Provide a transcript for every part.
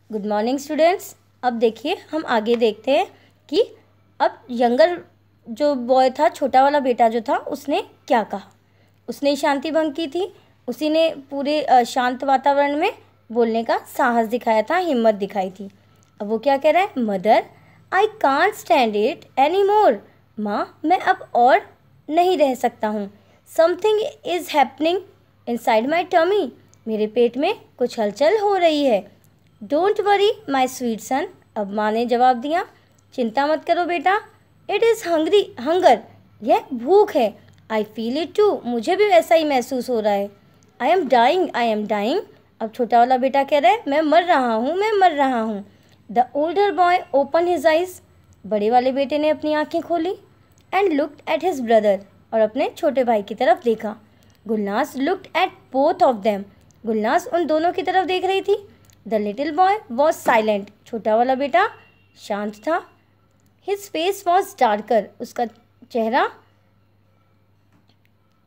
Good morning students. अब देखिए हम आगे देखते हैं कि अब यंगर जो बॉय था, छोटा वाला बेटा जो था, उसने क्या कहा। उसने शांति भंग की थी, उसी ने पूरे शांत वातावरण में बोलने का साहस दिखाया था, हिम्मत दिखाई थी। अब वो क्या कह रहा है, mother I can't stand it any more. माँ, मैं अब और नहीं रह सकता हूँ। Something is happening inside my tummy. मेरे पेट में कुछ हलचल हो रही है। Don't worry my sweet son. अब माँ ने जवाब दिया, चिंता मत करो बेटा। It is hunger. यह भूख है। I feel it too. मुझे भी वैसा ही महसूस हो रहा है। I am dying. अब छोटा वाला बेटा कह रहा है, मैं मर रहा हूँ। The older boy open his eyes. बड़े वाले बेटे ने अपनी आंखें खोली। And looked at his brother. और अपने छोटे भाई की तरफ देखा। Gulnaz looked at both of them. Gulnaz उन दोनों की तरफ देख रही थी। The little boy was silent. छोटा वाला बेटा शांत था। His face was darker. उसका चेहरा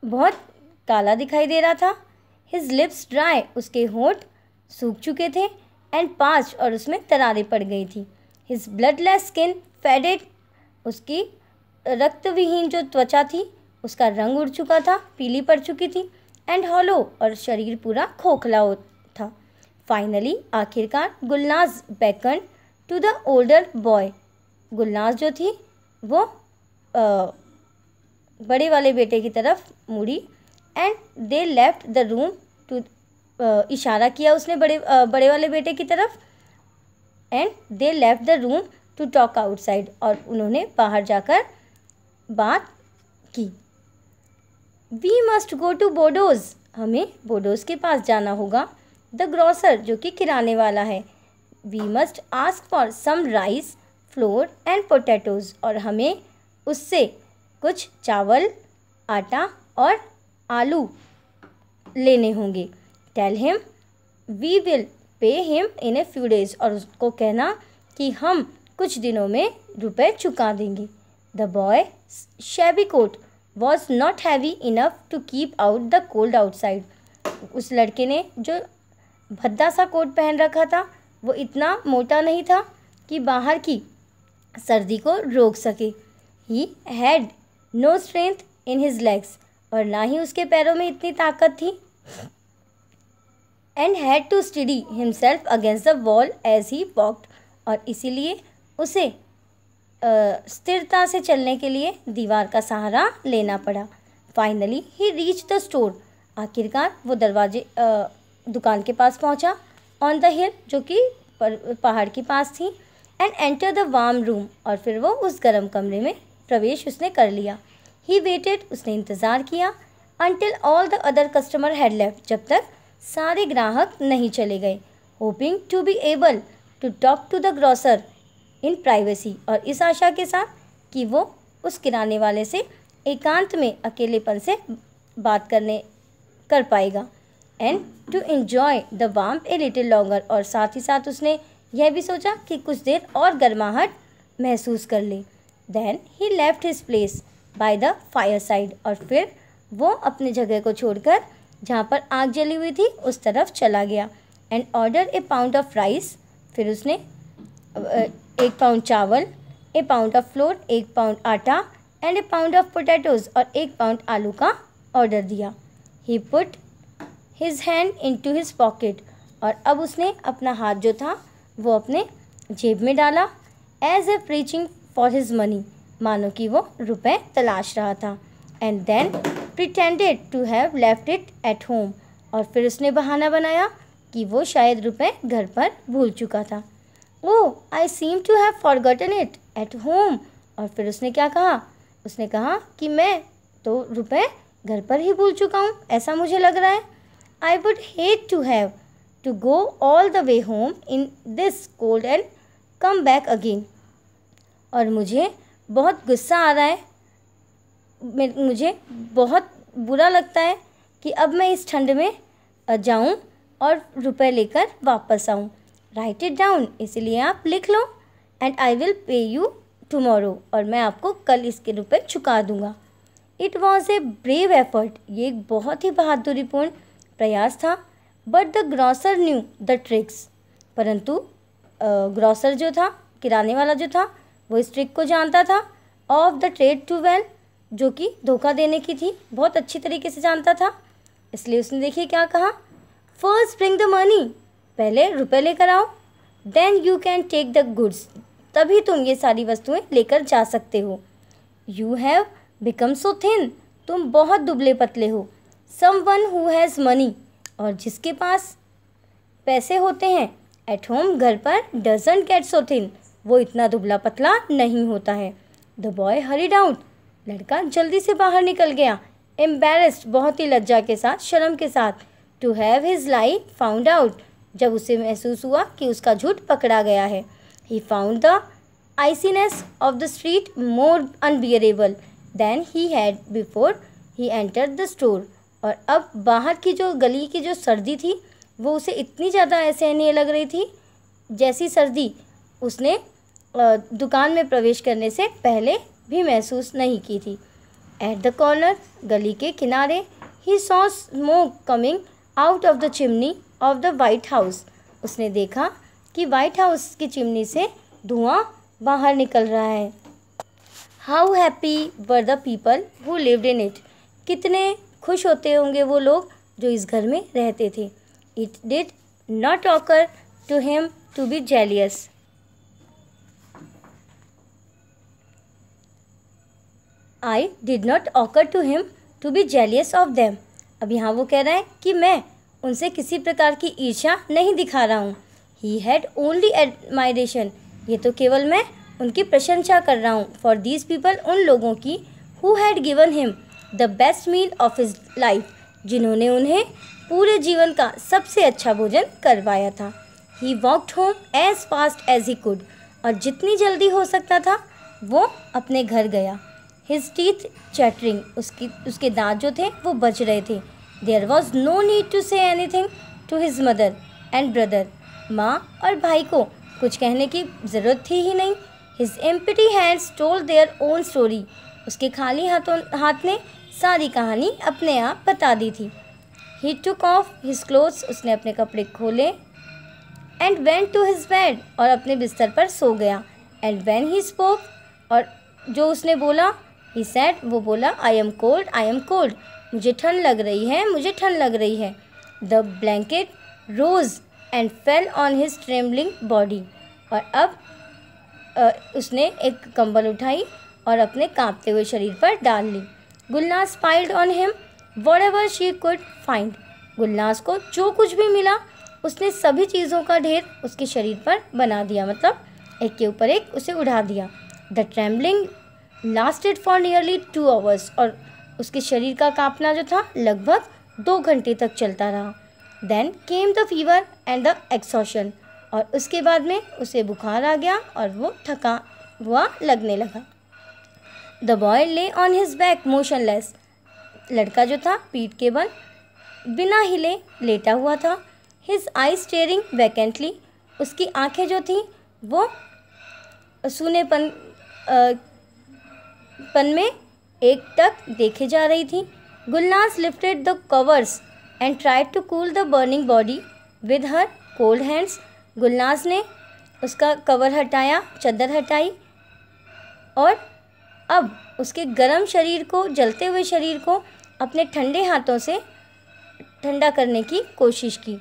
बहुत काला दिखाई दे रहा था। His lips dry. उसके होंठ सूख चुके थे। And parched. और उसमें दरारें पड़ गई थी। His bloodless skin faded. उसकी रक्तविहीन जो त्वचा थी उसका रंग उड़ चुका था, पीली पड़ चुकी थी। And hollow. और शरीर पूरा खोखला था। फाइनली, आखिरकार, Gulnaz beckon to the older boy. Gulnaz जो थी वो बड़े वाले बेटे की तरफ मुड़ी। And they left the room to. इशारा किया उसने बड़े वाले बेटे की तरफ। And they left the room to talk outside. और उन्होंने बाहर जाकर बात की। We must go to Bodo's. हमें बोडोज के पास जाना होगा। द ग्रोसर, जो कि किराने वाला है। We must ask for some rice, flour and potatoes. और हमें उससे कुछ चावल, आटा और आलू लेने होंगे। Tell him we will pay him in a few days. और उसको कहना कि हम कुछ दिनों में रुपए चुका देंगे। The boy shabby coat was not heavy enough to keep out the cold outside. उस लड़के ने जो भद्दा सा कोट पहन रखा था वो इतना मोटा नहीं था कि बाहर की सर्दी को रोक सके। He had no strength in his legs. और ना ही उसके पैरों में इतनी ताकत थी। And had to study himself against the wall as he walked. और इसीलिए उसे स्थिरता से चलने के लिए दीवार का सहारा लेना पड़ा। Finally he reach the store. आखिरकार वो दुकान के पास पहुंचा। ऑन द हिल, जो कि पहाड़ के पास थी। And enter the warm room. और फिर वो उस गर्म कमरे में प्रवेश उसने कर लिया। He waited. उसने इंतज़ार किया। Until all the other customer had left. जब तक सारे ग्राहक नहीं चले गए। Hoping to be able to talk to the grocer in privacy. और इस आशा के साथ कि वो उस किराने वाले से एकांत में अकेलेपन से बात कर पाएगा। And to enjoy the warmth a little longer. और साथ ही साथ उसने यह भी सोचा कि कुछ देर और गर्माहट महसूस कर ले। Then he left his place by the fire side. और फिर वो अपनी जगह को छोड़कर जहाँ पर आग जली हुई थी उस तरफ चला गया। And order a pound of rice. फिर उसने 1 पाउंड चावल, a pound of flour, 1 pound आटा and a pound of potatoes और 1 पाउंड आलू का ऑर्डर दिया। He put his hand into his pocket. और अब उसने अपना हाथ जो था वो अपने जेब में डाला। As a preaching for his money. मानो कि वो रुपए तलाश रहा था। And then pretended to have left it at home. और फिर उसने बहाना बनाया कि वो शायद रुपए घर पर भूल चुका था। Oh, I seem to have forgotten it at home. और फिर उसने क्या कहा, उसने कहा कि मैं तो रुपए घर पर ही भूल चुका हूँ, ऐसा मुझे लग रहा है। I would hate to have to go all the way home in this cold and come back again. और मुझे बहुत गुस्सा आ रहा है, मुझे बहुत बुरा लगता है कि अब मैं इस ठंड में जाऊं और रुपए लेकर वापस आऊं। Write it down. इसलिए आप लिख लो। And I will pay you tomorrow. और मैं आपको कल इसके रुपए चुका दूंगा। It was a brave effort. ये एक बहुत ही बहादुरीपूर्ण प्रयास था। But the grocer knew the tricks. परंतु ग्रॉसर जो था, किराने वाला जो था, वो इस ट्रिक को जानता था। Of the trade too well, जो कि धोखा देने की थी, बहुत अच्छी तरीके से जानता था। इसलिए उसने देखिए क्या कहा, फर्स्ट ब्रिंग द मनी, पहले रुपए लेकर आओ, then you can take the goods, तभी तुम ये सारी वस्तुएं लेकर जा सकते हो। You have become so thin, तुम बहुत दुबले पतले हो। Someone who has money, और जिसके पास पैसे होते हैं, एट होम, घर पर, डजंट गेट सो थिन, वो इतना दुबला पतला नहीं होता है। द बॉय हरीड आउट, लड़का जल्दी से बाहर निकल गया। एम्बेरस्ड, बहुत ही लज्जा के साथ, शर्म के साथ। To have his lie found out, जब उसे महसूस हुआ कि उसका झूठ पकड़ा गया है। He found the iciness of the street more unbearable than he had before he entered the store, और अब बाहर की जो गली की जो सर्दी थी, वो उसे इतनी ज़्यादा असहनीय लग रही थी जैसी सर्दी उसने दुकान में प्रवेश करने से पहले भी महसूस नहीं की थी। एट द कॉर्नर, गली के किनारे, he saw smoke coming out of the chimney of the white house, उसने देखा कि वाइट हाउस की चिमनी से धुआं बाहर निकल रहा है। How happy were the people who lived in it, कितने खुश होते होंगे वो लोग जो इस घर में रहते थे। It did not occur to him to be jealous, I did not occur to him to be jealous of them, अब यहाँ वो कह रहा है कि मैं उनसे किसी प्रकार की ईर्ष्या नहीं दिखा रहा हूँ। ही हैड ओनली एडमायरेशन, ये तो केवल मैं उनकी प्रशंसा कर रहा हूँ। फॉर दीज पीपल, उन लोगों की, who had given him the best meal of his life, जिन्होंने उन्हें पूरे जीवन का सबसे अच्छा भोजन करवाया था। He walked home as fast as he could, और जितनी जल्दी हो सकता था वो अपने घर गया। हिज टीथ चैटरिंग, उसके दांत जो थे वो बज रहे थे। There was no need to say anything to his mother and brother, माँ और भाई को कुछ कहने की ज़रूरत थी ही नहीं। His empty hands told their own story, उसके खाली हाथ ने सारी कहानी अपने आप बता दी थी। He took off his clothes, उसने अपने कपड़े खोले। And went to his bed, और अपने बिस्तर पर सो गया। एंड व्हेन ही स्पोक, और जो उसने बोला, ही सेड, वो बोला, I am cold, I am cold, मुझे ठंड लग रही है, मुझे ठंड लग रही है। The blanket rose and fell on his trembling body, और अब उसने एक कंबल उठाई और अपने कांपते हुए शरीर पर डाल ली। Gulnaz piled on him whatever she could find, Gulnaz को जो कुछ भी मिला उसने सभी चीज़ों का ढेर उसके शरीर पर बना दिया, मतलब एक के ऊपर एक उसे उड़ा दिया। The trembling lasted for nearly 2 hours, और उसके शरीर का कांपना जो था लगभग 2 घंटे तक चलता रहा। Then came the fever and the exhaustion, और उसके बाद में उसे बुखार आ गया और वो थका हुआ लगने लगा। द बॉय ले ऑन हिज बैक मोशनलेस, लड़का जो था पीठ के बल बिना हिले लेटा हुआ था। हिज आई स्टेयरिंग वैकेंटली, उसकी आंखें जो थीं वो सूनेपन में एक टक देखे जा रही थी। Gulnaz lifted the covers and tried to cool the burning body with her cold hands, Gulnaz ने उसका कवर हटाया, चादर हटाई, और अब उसके गर्म शरीर को, जलते हुए शरीर को अपने ठंडे हाथों से ठंडा करने की कोशिश की।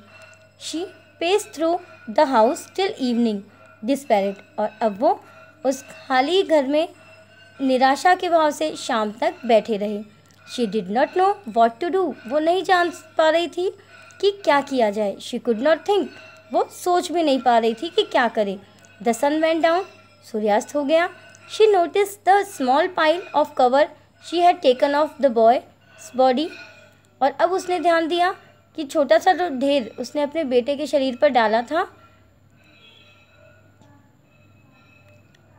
She paced through the house till evening desperate, और अब वो उस खाली घर में निराशा के भाव से शाम तक बैठे रहे। She did not know what to do, वो नहीं जान पा रही थी कि क्या किया जाए। शी कुड नॉट थिंक, वो सोच भी नहीं पा रही थी कि क्या करे। द सन वेंट डाउन, सूर्यास्त हो गया। She notice the small pile of cover she had taken off the boy's body, और अब उसने ध्यान दिया कि छोटा सा जो ढेर उसने अपने बेटे के शरीर पर डाला था,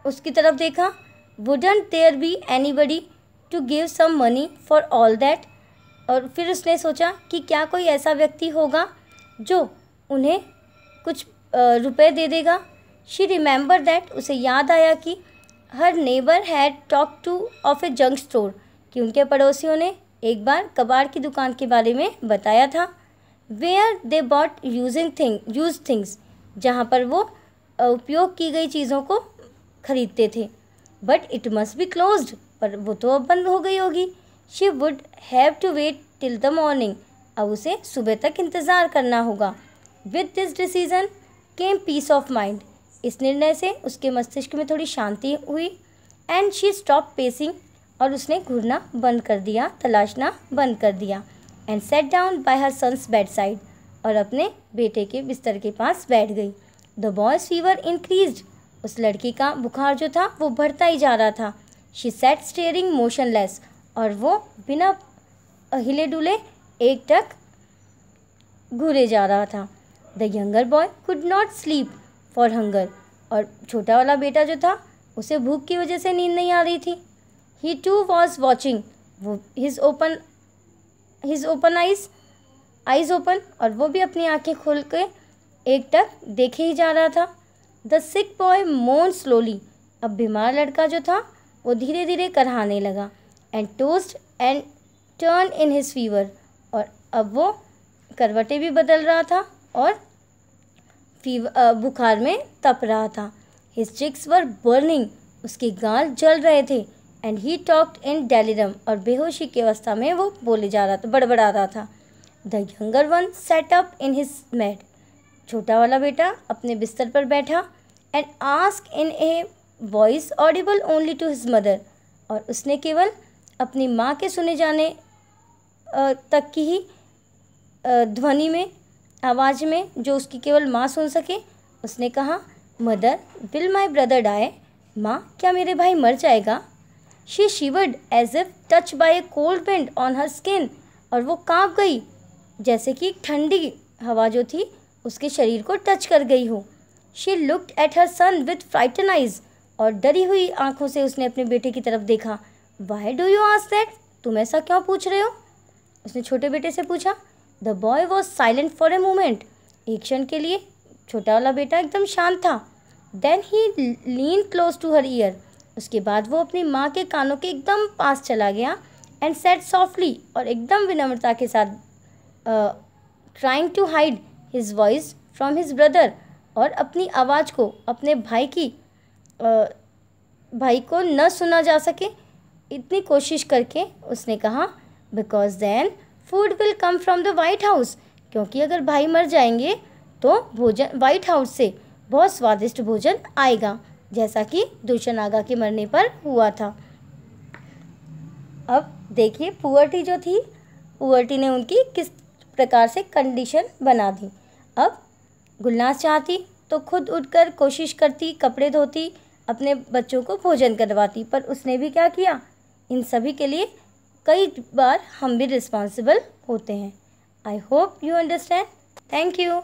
उसकी तरफ देखा। Wouldn't there be anybody to give some money for all that, और फिर उसने सोचा कि क्या कोई ऐसा व्यक्ति होगा जो उन्हें कुछ रुपए दे देगा। शी रिमेंबर दैट, उसे याद आया कि her neighbour had talk to of a junk store, कि उनके पड़ोसियों ने एक बार कबाड़ की दुकान के बारे में बताया था। Where they bought used things, जहाँ पर वो उपयोग की गई चीज़ों को खरीदते थे। But it must be closed, पर वो तो अब बंद हो गई होगी। She would have to wait till the morning, अब उसे सुबह तक इंतज़ार करना होगा। With this decision came peace of mind, इस निर्णय से उसके मस्तिष्क में थोड़ी शांति हुई। एंड शी स्टॉप पेसिंग, और उसने घूरना बंद कर दिया, तलाशना बंद कर दिया। And sat down by her son's bed side, और अपने बेटे के बिस्तर के पास बैठ गई। द बॉयज़ फीवर इंक्रीज्ड, उस लड़की का बुखार जो था वो बढ़ता ही जा रहा था। शी सैट स्टेयरिंग मोशनलेस, और वो बिना हिले डुले एकटक घूरे जा रहा था। The younger boy could not sleep for hunger, और छोटा वाला बेटा जो था उसे भूख की वजह से नींद नहीं आ रही थी। ही टू वॉज वॉचिंग, वो हिज ओपन आइज़ ओपन, और वो भी अपनी आंखें खोल के एकटक देखे ही जा रहा था। द सिक बॉय मोन स्लोली, अब बीमार लड़का जो था वो धीरे धीरे करहाने लगा। And toast and turn in his fever, और अब वो करवटें भी बदल रहा था और बुखार में तप रहा था। हिज चिक्स वर बर्निंग, उसके गाल जल रहे थे। एंड ही टॉक्ड इन डेलिरम, और बेहोशी की अवस्था में वो बोले जा रहा था, बड़बड़ा रहा था। The younger one sat up in his bed, छोटा वाला बेटा अपने बिस्तर पर बैठा। And asked in a voice audible only to his mother, और उसने केवल अपनी माँ के सुने जाने तक की ही ध्वनि में, आवाज़ में, जो उसकी केवल माँ सुन सके, उसने कहा, mother will my brother die, माँ क्या मेरे भाई मर जाएगा। She shivered as if touched by a cold wind on her skin, और वो काँप गई जैसे कि ठंडी हवा जो थी उसके शरीर को टच कर गई हो। She looked at her son with frightened eyes, और डरी हुई आंखों से उसने अपने बेटे की तरफ देखा। Why do you ask that, तुम ऐसा क्यों पूछ रहे हो, उसने छोटे बेटे से पूछा। The boy was silent for a moment, एक क्षण के लिए छोटा वाला बेटा एकदम शांत था। Then he leaned close to her ear, उसके बाद वो अपनी माँ के कानों के एकदम पास चला गया। एंड सेड सॉफ्टली, और एकदम विनम्रता के साथ, trying to hide his voice from his brother, और अपनी आवाज़ को अपने भाई को न सुना जा सके इतनी कोशिश करके उसने कहा, because then food will come from the white house, क्योंकि अगर भाई मर जाएंगे तो भोजन वाइट हाउस से बहुत स्वादिष्ट भोजन आएगा, जैसा कि दूषणागा के मरने पर हुआ था। अब देखिए पुअर्टी जो थी, पुअर्टी ने उनकी किस प्रकार से कंडीशन बना दी। अब गुलनाज़ चाहती तो खुद उठकर कोशिश करती, कपड़े धोती, अपने बच्चों को भोजन करवाती, पर उसने भी क्या किया, इन सभी के लिए कई बार हम भी रिस्पॉन्सिबल होते हैं। I hope you understand. Thank you.